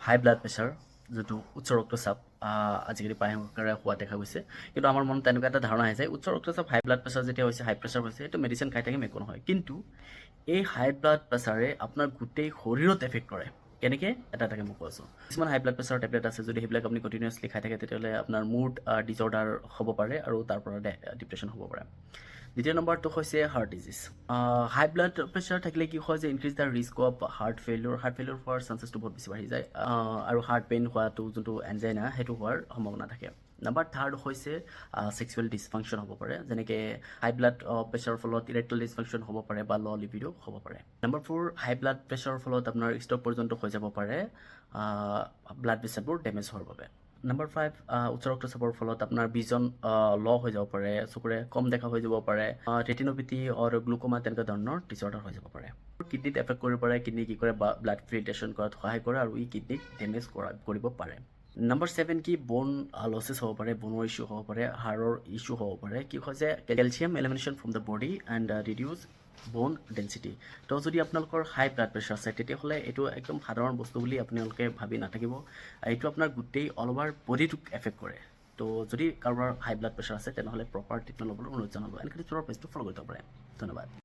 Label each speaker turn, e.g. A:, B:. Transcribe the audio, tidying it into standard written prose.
A: হাই blood pressure যিটো উচ্চ ৰক্তচাপ আজিকালি প্ৰায়সকলে হোৱা দেখা গৈছে। কিন্তু আমাৰ মনত তেনেকুৱা এটা ধাৰণা আহে যে উচ্চ ৰক্তচাপ হাই ব্লাড প্ৰেছাৰ যেতিয়া হৈছে, হাই প্ৰেছাৰ হৈছে, সেইটো মেডিচিন খাই থাকিম একো নহয়। কিন্তু এই হাই ব্লাড প্ৰেছাৰে আপোনাৰ গোটেই শৰীৰত এফেক্ট কৰে। কেনেকৈ এটা এটাকৈ মই কৈছোঁ। কিছুমান হাই ব্লাড প্ৰেছাৰ টেবলেট আছে, যদি সেইবিলাক আপুনি কণ্টিনিউৱাছলি খাই থাকে তেতিয়াহ'লে আপোনাৰ মুড ডিজৰ্ডাৰ হ'ব পাৰে আৰু তাৰ পৰা ডিপ্ৰেশ্যন হ'ব পাৰে। দ্বিতীয় নম্বৰটো হৈছে হাৰ্ট ডিজিজ। হাই ব্লাড প্ৰেছাৰ থাকিলে কি হয় যে increase the risk of heart failure হোৱাৰ চান্সেছটো বহুত বেছি বাঢ়ি যায়, আৰু হাৰ্ট পেইন হোৱাটো যোনটো এনজাইনা সেইটো হোৱাৰ সম্ভাৱনা থাকে। নাম্বাৰ থাৰ্ড হৈছে ছেক্সুৱেল ডিছফাংচন হ'ব পাৰে, যেনেকৈ হাই ব্লাড প্ৰেছাৰৰ ফলত ইৰেক্টল ডিছফাংচন হ'ব পাৰে বা ল' লিবিডো হ'ব পাৰে। নাম্বাৰ ফ'ৰ, হাই ব্লাড প্ৰেছাৰৰ ফলত আপোনাৰ ষ্ট্ৰ'ক পৰ্যন্ত হৈ যাব পাৰে ব্লাড ভেচেলবোৰ ডেমেজ হোৱাৰ বাবে। নাম্বাৰ ফাইভ, উচ্চ ৰক্তচাপৰ ফলত আপোনাৰ ভিজন ল' হৈ যাব পাৰে, চকুৰে কম দেখা হৈ যাব পাৰে, ৰেটিনোপেথী আৰু গ্লুক'মা তেনেকুৱা ধৰণৰ ডিছঅৰ্ডাৰ হৈ যাব পাৰে। কিডনিত এফেক্ট কৰিব পাৰে, কিডনি কি কৰে বা ব্লাড ফিল্ট্ৰেশ্যন কৰাত সহায় কৰে আৰু ই কিডনিক ডেমেজ কৰিব পাৰে। নাম্বাৰ 7 কি বন লছেছ হ'ব পাৰে, বনৰ ইছ্যু হ'ব পাৰে, হাড়ৰ ইছ্যু হ'ব পাৰে। কি হৈছে calcium elimination from the body and reduce বন ডেঞ্চিটি। তো যদি আপোনালোকৰ হাই ব্লাড প্ৰেছাৰ আছে তেতিয়াহ'লে এইটো একদম সাধাৰণ বস্তু বুলি আপোনালোকে ভাবি নাথাকিব। এইটো আপোনাৰ গোটেই অল অভাৰ বডিটোক এফেক্ট কৰে। তো যদি কাৰোবাৰ হাই ব্লাড প্ৰেছাৰ আছে তেনেহ'লে প্ৰপাৰ ট্ৰিটমেণ্ট ল'বলৈ অনুৰোধ জনাব। এনেকৈ পেজটো ফ'ল' কৰি থ'ব পাৰে। ধন্যবাদ।